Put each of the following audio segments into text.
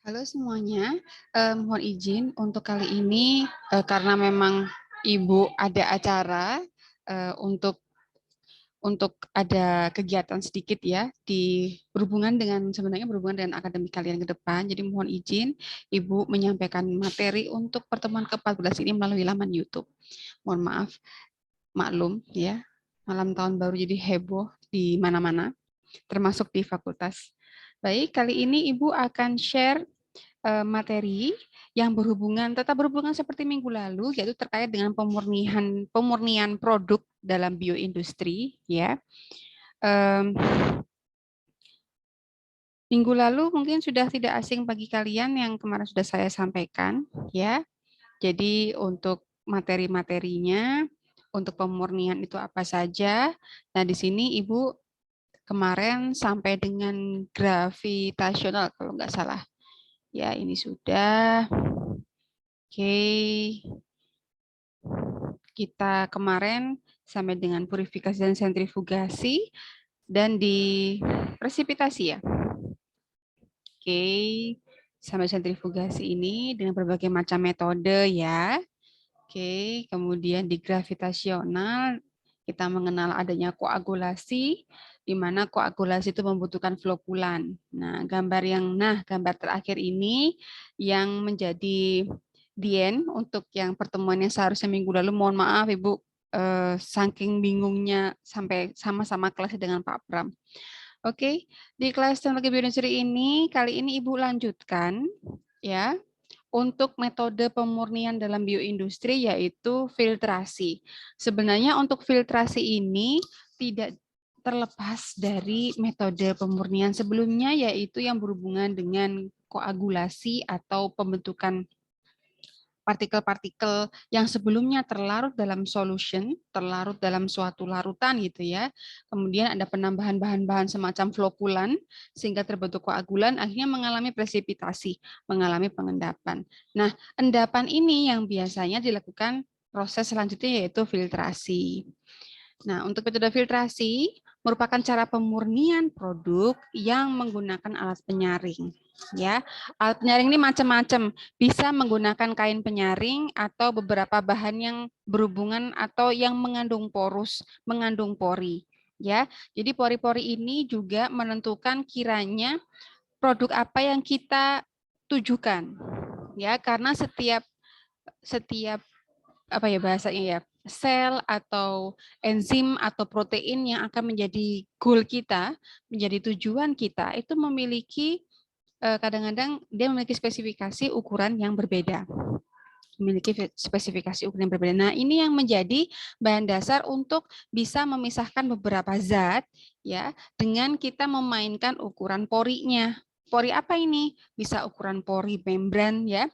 Halo semuanya, mohon izin untuk kali ini karena memang Ibu ada acara untuk ada kegiatan sedikit ya di sebenarnya berhubungan dengan akademik kalian ke depan. Jadi mohon izin Ibu menyampaikan materi untuk pertemuan ke-14 ini melalui laman YouTube. Mohon maaf, maklum ya, malam tahun baru jadi heboh di mana-mana, termasuk di fakultas. Baik, kali ini Ibu akan share materi yang tetap berhubungan seperti minggu lalu, yaitu terkait dengan pemurnian produk dalam bioindustri ya. Minggu lalu mungkin sudah tidak asing bagi kalian yang kemarin sudah saya sampaikan ya. Jadi untuk materi-materinya, untuk pemurnian itu apa saja. Nah, di sini Ibu kemarin sampai dengan gravitasional kalau nggak salah. Ya, ini sudah. Oke. Kita kemarin sampai dengan purifikasi dan sentrifugasi dan di presipitasi ya. Oke, sampai sentrifugasi ini dengan berbagai macam metode ya. Oke, kemudian di gravitasional kita mengenal adanya koagulasi, di mana koagulasi itu membutuhkan flokulan. Gambar terakhir ini yang menjadi Dien untuk yang pertemuannya seharusnya minggu lalu. Mohon maaf Ibu, saking bingungnya sampai sama-sama kelas dengan Pak Pram. Oke, di kelas teknologi bioindustri ini kali ini Ibu lanjutkan ya untuk metode pemurnian dalam bioindustri yaitu filtrasi. Sebenarnya untuk filtrasi ini tidak terlepas dari metode pemurnian sebelumnya yaitu yang berhubungan dengan koagulasi atau pembentukan partikel-partikel yang sebelumnya terlarut dalam solution, terlarut dalam suatu larutan gitu ya. Kemudian ada penambahan bahan-bahan semacam flokulan sehingga terbentuk koagulan, akhirnya mengalami presipitasi, mengalami pengendapan. Nah, endapan ini yang biasanya dilakukan proses selanjutnya yaitu filtrasi. Nah, untuk metode filtrasi merupakan cara pemurnian produk yang menggunakan alat penyaring. Ya, alat penyaring ini macam-macam. Bisa menggunakan kain penyaring atau beberapa bahan yang berhubungan atau yang mengandung mengandung pori. Ya, jadi pori-pori ini juga menentukan kiranya produk apa yang kita tujukan. Ya, karena setiap apa ya bahasanya ya, sel atau enzim atau protein yang akan menjadi goal kita, menjadi tujuan kita itu memiliki kadang-kadang dia memiliki spesifikasi ukuran yang berbeda. Nah, ini yang menjadi bahan dasar untuk bisa memisahkan beberapa zat ya dengan kita memainkan ukuran porinya. Pori apa ini? Bisa ukuran pori membran ya.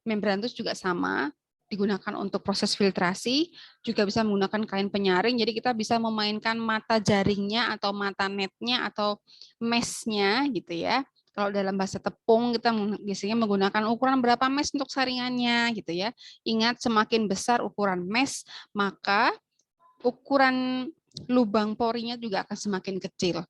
Membran itu juga sama digunakan untuk proses filtrasi, juga bisa menggunakan kain penyaring, jadi kita bisa memainkan mata jaringnya atau mata netnya atau meshnya gitu ya. Kalau dalam bahasa tepung kita biasanya menggunakan ukuran berapa mesh untuk saringannya gitu ya. Ingat semakin besar ukuran mesh, maka ukuran lubang porinya juga akan semakin kecil.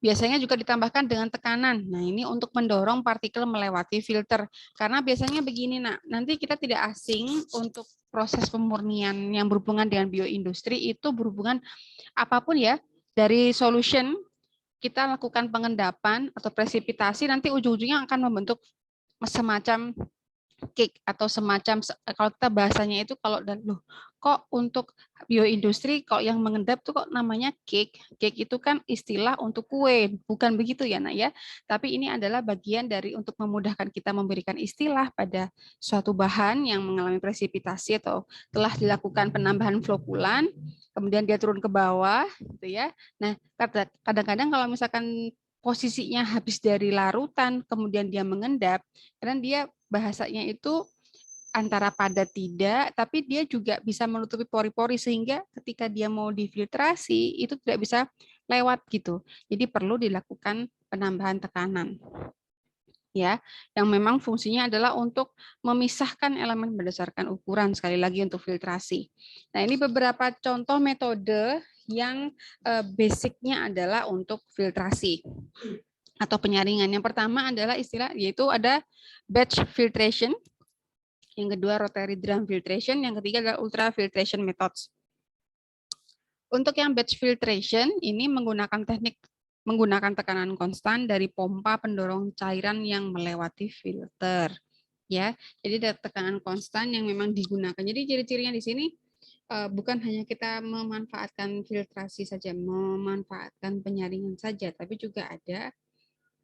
Biasanya juga ditambahkan dengan tekanan. Nah, ini untuk mendorong partikel melewati filter. Karena biasanya begini, nanti kita tidak asing untuk proses pemurnian yang berhubungan dengan bioindustri itu berhubungan apapun ya, dari solution kita lakukan pengendapan atau presipitasi, nanti ujung-ujungnya akan membentuk semacam cake atau semacam, kalau kita bahasanya itu kalau loh kok untuk bioindustri kok yang mengendap tuh kok namanya cake. Cake itu kan istilah untuk kue, bukan begitu ya Nak ya. Tapi ini adalah bagian dari untuk memudahkan kita memberikan istilah pada suatu bahan yang mengalami presipitasi atau telah dilakukan penambahan flokulan, kemudian dia turun ke bawah gitu ya. Nah, kadang-kadang kalau misalkan posisinya habis dari larutan, kemudian dia mengendap, karena dia bahasanya itu antara padat tidak, tapi dia juga bisa menutupi pori-pori sehingga ketika dia mau difiltrasi itu tidak bisa lewat gitu. Jadi perlu dilakukan penambahan tekanan. Ya, yang memang fungsinya adalah untuk memisahkan elemen berdasarkan ukuran, sekali lagi untuk filtrasi. Nah, ini beberapa contoh metode yang basicnya adalah untuk filtrasi. atau penyaringan. Yang pertama adalah istilah yaitu ada batch filtration, yang kedua rotary drum filtration, yang ketiga adalah ultrafiltration methods. Untuk yang batch filtration ini menggunakan tekanan konstan dari pompa pendorong cairan yang melewati filter. Ya, jadi ada tekanan konstan yang memang digunakan. Jadi ciri-cirinya di sini bukan hanya kita memanfaatkan filtrasi saja, memanfaatkan penyaringan saja, tapi juga ada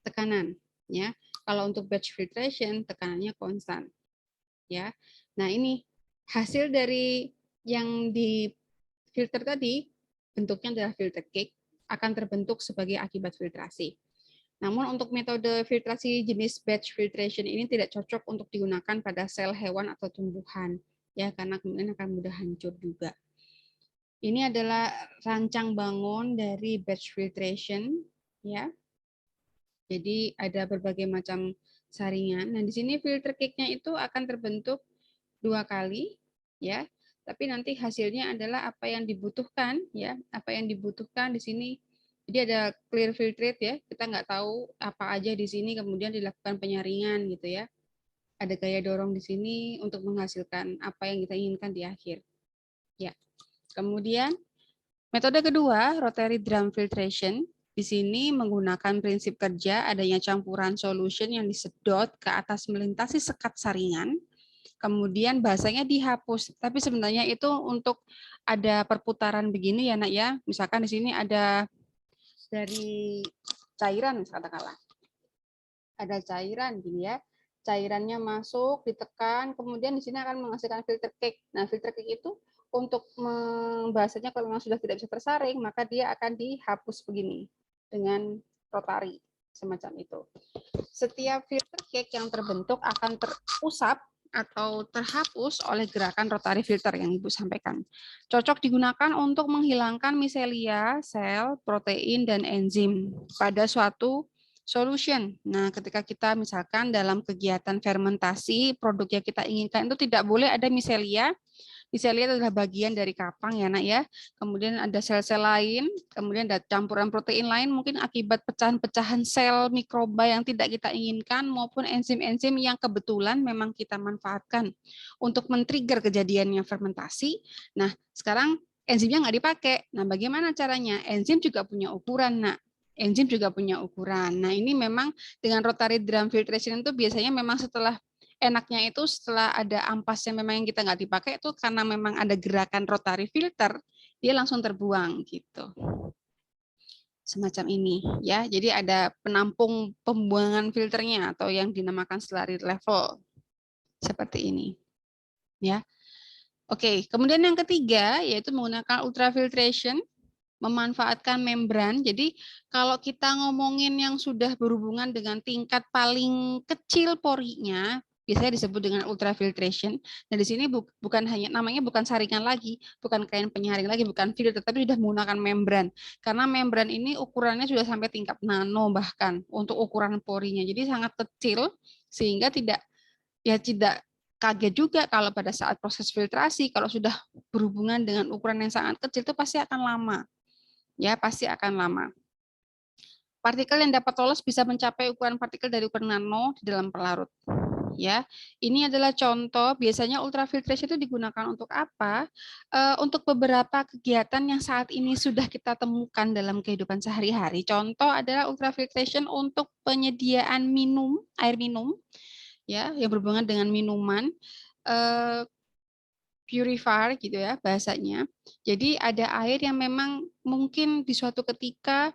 tekanan. Ya, kalau untuk batch filtration tekanannya konstan. Ya, nah ini hasil dari yang di filter tadi bentuknya adalah filter cake akan terbentuk sebagai akibat filtrasi. Namun untuk metode filtrasi jenis batch filtration ini tidak cocok untuk digunakan pada sel hewan atau tumbuhan, ya karena kemudian akan mudah hancur juga. Ini adalah rancang bangun dari batch filtration, ya. Jadi ada berbagai macam saringan. Nah di sini filter cake-nya itu akan terbentuk 2 kali, ya. Tapi nanti hasilnya adalah apa yang dibutuhkan, ya. Apa yang dibutuhkan di sini. Jadi ada clear filtrate ya, kita nggak tahu apa aja di sini, kemudian dilakukan penyaringan gitu ya. Ada gaya dorong di sini untuk menghasilkan apa yang kita inginkan di akhir. Ya. Kemudian metode kedua, rotary drum filtration. Di sini menggunakan prinsip kerja adanya campuran solution yang disedot ke atas melintasi sekat saringan. Kemudian bahasanya dihapus, tapi sebenarnya itu untuk ada perputaran begini ya nak ya. Misalkan di sini ada dari cairan katakanlah. Ada cairan gini ya. Cairannya masuk, ditekan, kemudian di sini akan menghasilkan filter cake. Nah, filter cake itu untuk bahasanya kalau memang sudah tidak bisa tersaring, maka dia akan dihapus begini dengan rotari semacam itu. Setiap filter cake yang terbentuk akan terusap atau terhapus oleh gerakan rotary filter yang Ibu sampaikan. Cocok digunakan untuk menghilangkan miselia, sel, protein, dan enzim pada suatu solution. Nah, ketika kita misalkan dalam kegiatan fermentasi, produk yang kita inginkan itu tidak boleh ada miselia. Miselia adalah bagian dari kapang ya nak ya. Kemudian ada sel-sel lain, kemudian ada campuran protein lain mungkin akibat pecahan-pecahan sel mikroba yang tidak kita inginkan maupun enzim-enzim yang kebetulan memang kita manfaatkan untuk men-trigger kejadiannya fermentasi. Nah, sekarang enzimnya nggak dipakai. Nah, bagaimana caranya? Enzim juga punya ukuran, nak. Enzim juga punya ukuran. Nah, ini memang dengan rotary drum filtration itu biasanya memang setelah enaknya itu setelah ada ampas yang memang yang kita nggak dipakai itu karena memang ada gerakan rotary filter, dia langsung terbuang gitu. Semacam ini ya. Jadi ada penampung pembuangan filternya atau yang dinamakan slurry level. Seperti ini. Ya. Oke, kemudian yang ketiga yaitu menggunakan ultrafiltration, memanfaatkan membran. Jadi kalau kita ngomongin yang sudah berhubungan dengan tingkat paling kecil porinya, biasanya disebut dengan ultrafiltration. Nah di sini bukan hanya namanya bukan saringan lagi, bukan kain penyaring lagi, bukan filter, tapi sudah menggunakan membran. Karena membran ini ukurannya sudah sampai tingkat nano bahkan untuk ukuran porinya. Jadi sangat kecil sehingga tidak kaget juga kalau pada saat proses filtrasi kalau sudah berhubungan dengan ukuran yang sangat kecil itu pasti akan lama. Ya, pasti akan lama. Partikel yang dapat lolos bisa mencapai ukuran partikel dari ukuran nano di dalam pelarut. Ya, ini adalah contoh. Biasanya ultrafiltration itu digunakan untuk apa? Untuk beberapa kegiatan yang saat ini sudah kita temukan dalam kehidupan sehari-hari. Contoh adalah ultrafiltration untuk penyediaan minum, air minum, ya, yang berhubungan dengan minuman. Purifier gitu ya bahasanya. Jadi ada air yang memang mungkin di suatu ketika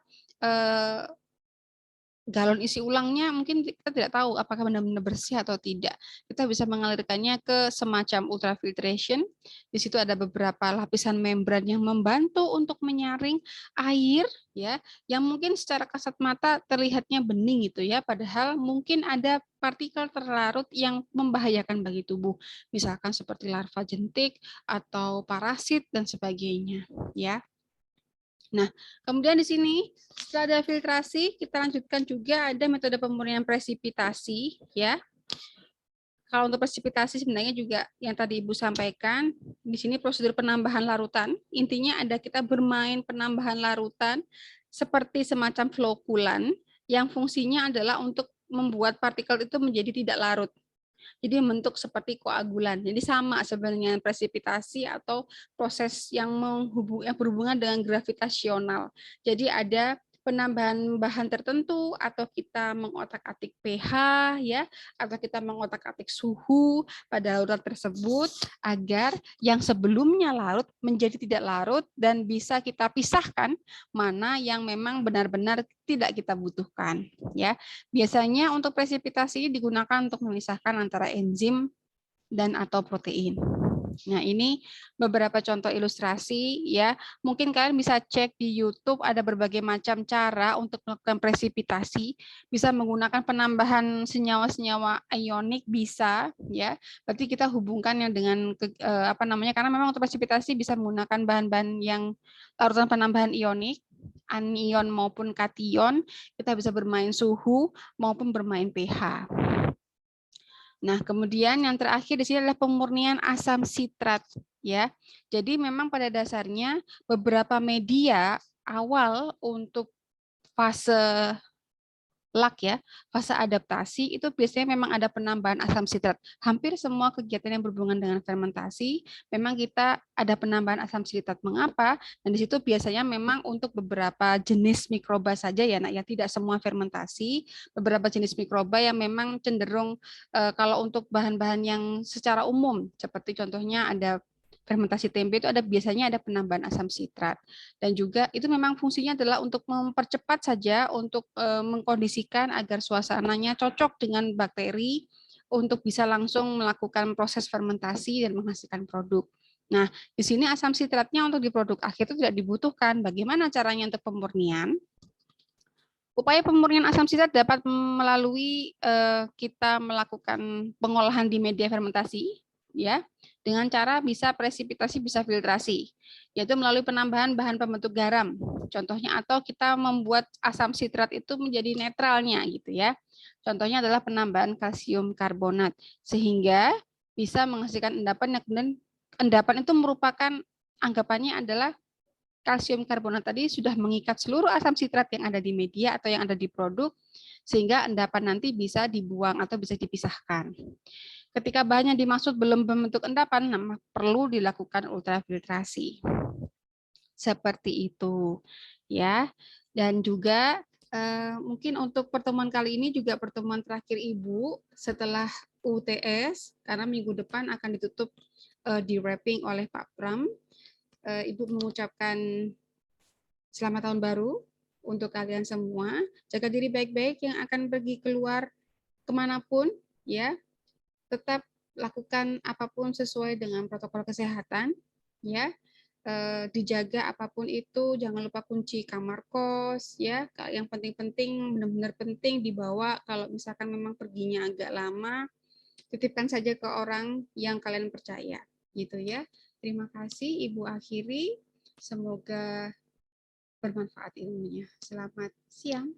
galon isi ulangnya mungkin kita tidak tahu apakah benar-benar bersih atau tidak. Kita bisa mengalirkannya ke semacam ultrafiltration. Di situ ada beberapa lapisan membran yang membantu untuk menyaring air ya, yang mungkin secara kasat mata terlihatnya bening gitu ya, padahal mungkin ada partikel terlarut yang membahayakan bagi tubuh. Misalkan seperti larva jentik atau parasit dan sebagainya ya. Nah, kemudian di sini setelah ada filtrasi, kita lanjutkan juga ada metode pemurnian presipitasi, ya. Kalau untuk presipitasi sebenarnya juga yang tadi Ibu sampaikan, di sini prosedur penambahan larutan. Intinya ada kita bermain penambahan larutan seperti semacam flokulan yang fungsinya adalah untuk membuat partikel itu menjadi tidak larut. Jadi bentuk seperti koagulan. Jadi sama sebenarnya presipitasi atau proses yang berhubungan dengan gravitasional. Jadi ada penambahan bahan tertentu atau kita mengotak-atik pH ya, atau kita mengotak-atik suhu pada larutan tersebut agar yang sebelumnya larut menjadi tidak larut dan bisa kita pisahkan mana yang memang benar-benar tidak kita butuhkan ya. Biasanya untuk presipitasi digunakan untuk memisahkan antara enzim dan atau protein. Nah, ini beberapa contoh ilustrasi ya. Mungkin kalian bisa cek di YouTube, ada berbagai macam cara untuk melakukan presipitasi. Bisa menggunakan penambahan senyawa-senyawa ionik bisa ya. Berarti kita hubungkannya dengan apa namanya? Karena memang untuk presipitasi bisa menggunakan bahan-bahan yang larutan penambahan ionik, anion maupun kation. Kita bisa bermain suhu maupun bermain pH. Nah, kemudian yang terakhir di sini adalah pemurnian asam sitrat ya. Jadi memang pada dasarnya beberapa media awal untuk fase lak ya, fase adaptasi itu biasanya memang ada penambahan asam sitrat. Hampir semua kegiatan yang berhubungan dengan fermentasi memang kita ada penambahan asam sitrat. Mengapa? Dan di situ biasanya memang untuk beberapa jenis mikroba saja ya, nak ya, tidak semua fermentasi. Beberapa jenis mikroba yang memang cenderung kalau untuk bahan-bahan yang secara umum seperti contohnya ada fermentasi tempe itu biasanya ada penambahan asam sitrat dan juga itu memang fungsinya adalah untuk mempercepat saja untuk mengkondisikan agar suasananya cocok dengan bakteri untuk bisa langsung melakukan proses fermentasi dan menghasilkan produk. Nah, di sini asam sitratnya untuk di produk akhir itu tidak dibutuhkan. Bagaimana caranya untuk pemurnian? Upaya pemurnian asam sitrat dapat melalui kita melakukan pengolahan di media fermentasi, ya, dengan cara bisa presipitasi, bisa filtrasi, yaitu melalui penambahan bahan pembentuk garam. Contohnya atau kita membuat asam sitrat itu menjadi netralnya, gitu ya. Contohnya adalah penambahan kalsium karbonat, sehingga bisa menghasilkan endapan yang kemudian endapan itu merupakan anggapannya adalah kalsium karbonat tadi sudah mengikat seluruh asam sitrat yang ada di media atau yang ada di produk, sehingga endapan nanti bisa dibuang atau bisa dipisahkan. Ketika bahannya dimaksud belum membentuk endapan, perlu dilakukan ultrafiltrasi. Seperti itu, ya. Dan juga mungkin untuk pertemuan kali ini juga pertemuan terakhir Ibu setelah UTS, karena minggu depan akan ditutup di wrapping oleh Pak Pram. Ibu mengucapkan selamat tahun baru untuk kalian semua. Jaga diri baik-baik yang akan pergi keluar kemanapun, ya. Tetap lakukan apapun sesuai dengan protokol kesehatan, ya. Dijaga apapun itu, jangan lupa kunci kamar kos, ya. Yang penting-penting, benar-benar penting dibawa. Kalau misalkan memang perginya agak lama, titipkan saja ke orang yang kalian percaya, gitu ya. Terima kasih, Ibu akhiri. Semoga bermanfaat ilmunya. Selamat siang.